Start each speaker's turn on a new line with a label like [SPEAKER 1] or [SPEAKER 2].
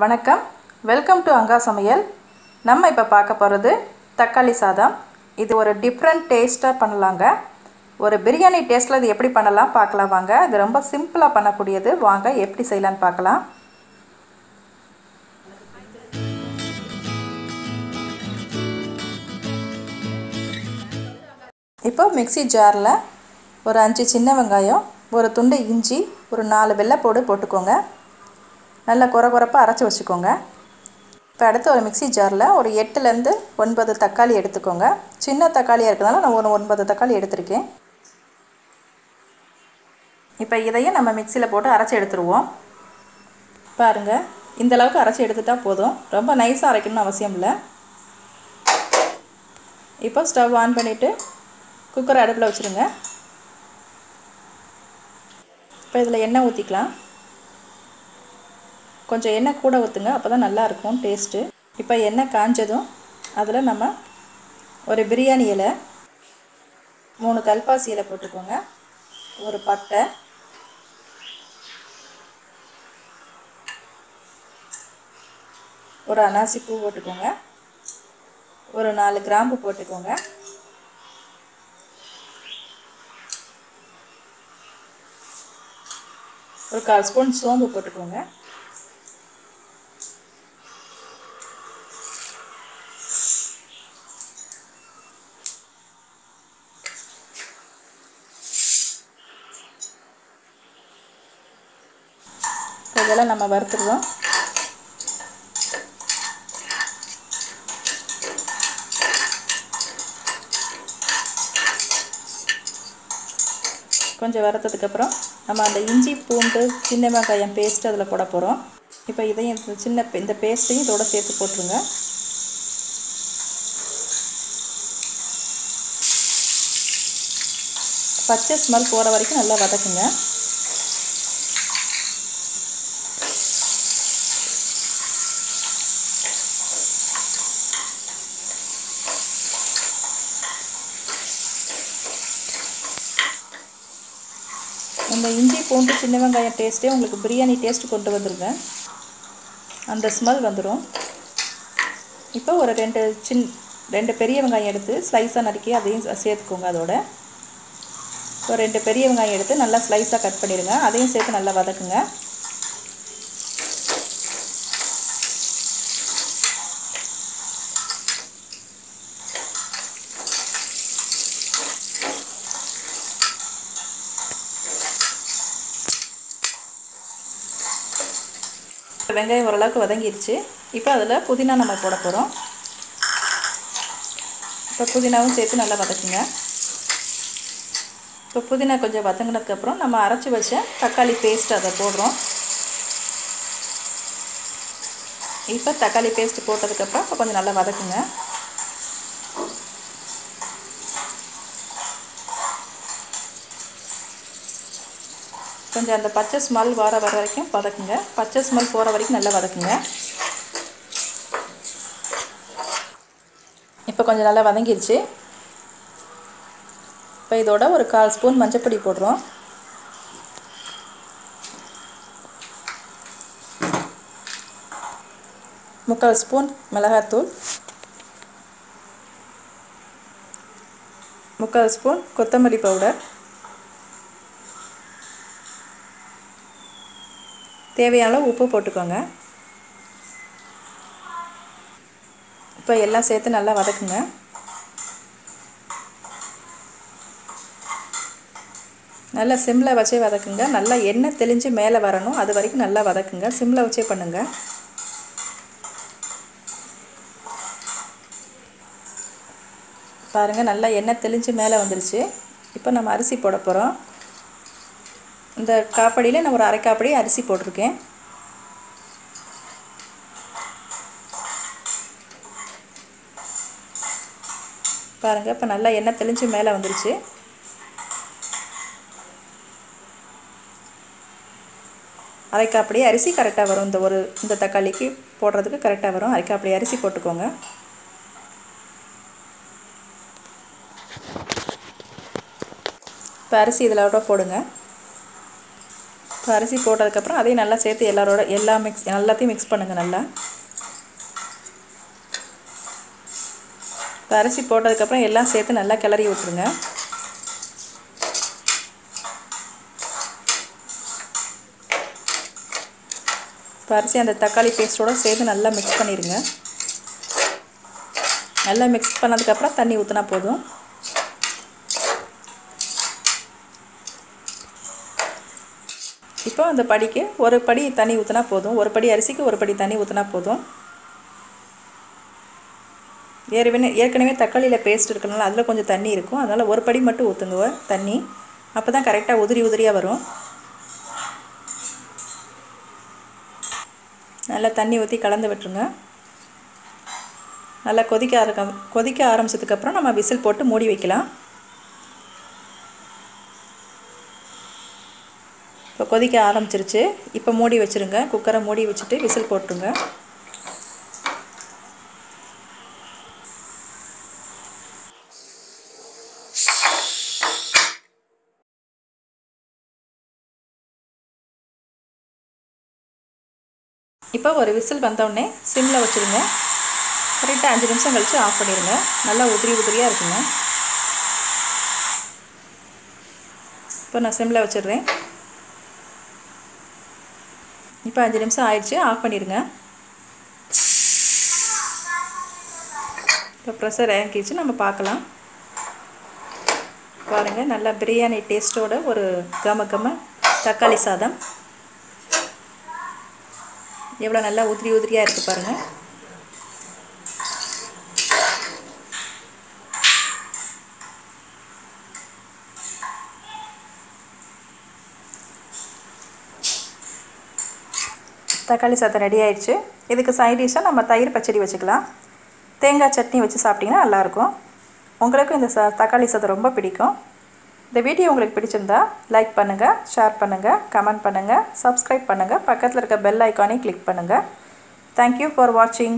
[SPEAKER 1] வணக்கம், welcome to Anga சமையல். நம்ம இப்போ பார்க்க போகிறது தக்காளி சாதம். இது ஒரு டிஃப்ரெண்ட் டேஸ்ட்டாக பண்ணலாங்க. ஒரு பிரியாணி டேஸ்ட்டில் இது எப்படி பண்ணலாம் பார்க்கலாம் வாங்க. இது ரொம்ப சிம்பிளாக பண்ணக்கூடியது. வாங்க எப்படி செய்யலான்னு பார்க்கலாம். இப்போ மிக்ஸி ஜாரில் ஒரு 5 சின்ன வெங்காயம், ஒரு துண்டு இஞ்சி, ஒரு 4 வெள்ளைப்பூடு போட்டுக்கோங்க. நல்லா குறப்பாக அரைச்சி வச்சுக்கோங்க. இப்போ அடுத்து ஒரு மிக்ஸி ஜாரில் ஒரு 8லேருந்து 9 தக்காளி எடுத்துக்கோங்க. சின்ன தக்காளியாக இருக்கிறதுனால நான் ஒரு 9 தக்காளி எடுத்திருக்கேன். இப்போ இதையும் நம்ம மிக்சியில் போட்டு அரைச்சி எடுத்துருவோம். பாருங்கள், இந்தளவுக்கு அரைச்சி எடுத்துட்டால் போதும். ரொம்ப நைஸாக அரைக்கணும்னு அவசியம் இல்லை. இப்போ ஸ்டவ் ஆன் பண்ணிவிட்டு குக்கரை அடுப்பில் வச்சுருங்க. இப்போ இதில் எண்ணெய் ஊற்றிக்கலாம். கொஞ்சம் எண்ணெய் கூட ஊற்றுங்க, அப்போ தான் நல்லாயிருக்கும் டேஸ்ட்டு. இப்போ எண்ணெய் காஞ்சதும் அதில் நம்ம ஒரு பிரியாணி இலை, 3 கல்பாசி இலை போட்டுக்கோங்க. ஒரு பட்டை, ஒரு அனாசி பூ போட்டுக்கோங்க. ஒரு 4 கிராம்பு போட்டுக்கோங்க. ஒரு 1/4 ஸ்பூன் சோம்பு போட்டுக்கோங்க. இதெல்லாம் நம்ம வறுத்துடுவோம். கொஞ்சம் வறுத்ததுக்கப்புறம் நம்ம அந்த இஞ்சி பூண்டு சின்ன வெங்காயம் பேஸ்ட்டு அதில் போட போகிறோம். இப்போ இதையும் இந்த பேஸ்ட்டையும் இதோட சேர்த்து போட்டுருங்க. பச்சை ஸ்மெல் போகிற வரைக்கும் நல்லா வதக்குங்க. இந்த இஞ்சி பூண்டு சின்ன வெங்காயம் டேஸ்ட்டே உங்களுக்கு பிரியாணி டேஸ்ட்டு கொண்டு வந்துருங்க. அந்த ஸ்மெல் வந்துடும். இப்போ ஒரு 2 பெரிய வெங்காயம் எடுத்து ஸ்லைஸாக நறுக்கி அதையும் சேர்த்துக்கோங்க. அதோட ஒரு 2 பெரிய வெங்காயம் எடுத்து நல்லா ஸ்லைஸாக கட் பண்ணிடுங்க. அதையும் சேர்த்து நல்லா வதக்குங்க. வெங்காயம் ஓரளவுக்கு வதங்கிடுச்சு. இப்போ அதில் புதினா நம்ம போட போகிறோம். இப்போ புதினாவும் சேர்த்து நல்லா வதக்குங்க. இப்போ புதினா கொஞ்சம் வதங்கினதுக்கப்புறம் நம்ம அரைச்சி வச்ச தக்காளி பேஸ்ட் அதை போடுறோம். இப்போ தக்காளி பேஸ்ட் போட்டதுக்கப்புறம் இப்போ கொஞ்சம் நல்லா வதக்குங்க. கொஞ்சம் அந்த பச்சை ஸ்மெல் வர வரைக்கும் வதக்குங்க. பச்சை ஸ்மெல் போகிற வரைக்கும் நல்லா வதக்குங்க. இப்போ கொஞ்சம் நல்லா வதங்கிடுச்சு. இப்போ இதோட ஒரு 1/4 ஸ்பூன் மஞ்சப்பொடி போடுறோம். முக்கால் ஸ்பூன் மிளகாத்தூள், 1/4 ஸ்பூன் கொத்தமல்லி பவுடர், தேவையான உப்பு போட்டுக்கோங்க. இப்போ எல்லாம் சேர்த்து நல்லா வதக்குங்க. நல்லா சிம்மில் வச்சே வதக்குங்க. நல்லா எண்ணெய் தெளிஞ்சு மேலே வரணும், அது வரைக்கும் நல்லா வதக்குங்க. சிம்மில் வச்சே பண்ணுங்கள். பாருங்கள், நல்லா எண்ணெய் தெளிஞ்சு மேலே வந்துருச்சு. இப்போ நம்ம அரிசி போட போகிறோம். இந்த காப்படியில் நான் ஒரு 1/2 காப்படி அரிசி போட்டிருக்கேன். பாருங்கள், இப்போ நல்லா எண்ணெய் தெளிஞ்சு மேலே வந்துருச்சு. அரை காப்படி அரிசி கரெக்டாக வரும். இந்த தக்காளிக்கு போடுறதுக்கு கரெக்டாக வரும். 1/2 காப்படி அரிசி போட்டுக்கோங்க. இப்போ அரிசி இதில் போடுங்க. இப்போ அரிசி போட்டதுக்கப்புறம் அதையும் நல்லா சேர்த்து எல்லாத்தையும் மிக்ஸ் பண்ணுங்கள் நல்லா. இப்போ அரிசி போட்டதுக்கப்புறம் எல்லாம் சேர்த்து நல்லா கிளறி விட்டுருங்க. இப்போ அரிசி அந்த தக்காளி பேஸ்ட்டோடு சேர்த்து நல்லா மிக்ஸ் பண்ணிடுங்க. நல்லா மிக்ஸ் பண்ணதுக்கப்புறம் தண்ணி ஊற்றினா போதும். இப்போ அந்த படிக்கு ஒரு படி தண்ணி ஊற்றினா போதும். ஒரு படி அரிசிக்கு ஒரு படி தண்ணி ஊற்றினா போதும். ஏற்கனவே தக்காளியில் பேஸ்ட் இருக்கனால அதில் கொஞ்சம் தண்ணி இருக்கும். அதனால் ஒரு படி மட்டும் ஊற்றுங்க தண்ணி. அப்போ தான் கரெக்டாக உதிரியாக வரும். நல்லா தண்ணி ஊற்றி கலந்து விட்டுருங்க. நல்லா கொதிக்க ஆரம்பிச்சதுக்கப்புறம் நம்ம விசில் போட்டு மூடி வைக்கலாம். இப்போ கொதிக்க ஆரம்பிச்சிருச்சு. இப்போ மூடி வச்சுருங்க. குக்கரை மூடி வச்சுட்டு விசில் போட்டுருங்க. இப்போ ஒரு விசில் வந்தோடனே சிம்மில் வச்சுருங்க. கரெக்டாக 5 நிமிஷம் கழித்து ஆஃப் பண்ணிடுங்க. நல்லா உதிரியாக இருக்குங்க. இப்போ நான் சிம்மில் வச்சிடுறேன். இப்போ 5 நிமிஷம் ஆயிடுச்சு. ஆஃப் பண்ணிடுங்க. இப்போ ப்ரெஷர் இறங்கிடுச்சு. நம்ம பார்க்கலாம். பாருங்கள், நல்லா பிரியாணி டேஸ்ட்டோட ஒரு கம தக்காளி சாதம் எவ்வளோ நல்லா உதிரியாக இருக்குது பாருங்கள். தக்காளி சாதம் ரெடி ஆயிடுச்சு. இதுக்கு சைட் டிஷ்ஷாக நம்ம தயிர் பச்சடி வச்சுக்கலாம். தேங்காய் சட்னி வச்சு சாப்பிட்டிங்கன்னா நல்லாயிருக்கும். உங்களுக்கும் இந்த தக்காளி சாதம் ரொம்ப பிடிக்கும். இந்த வீடியோ உங்களுக்கு பிடிச்சிருந்தா லைக் பண்ணுங்கள், ஷேர் பண்ணுங்கள், கமெண்ட் பண்ணுங்கள், சப்ஸ்கிரைப் பண்ணுங்கள். பக்கத்தில் இருக்க பெல் ஐக்கானை கிளிக் பண்ணுங்கள். தேங்க்யூ ஃபார் வாட்சிங்.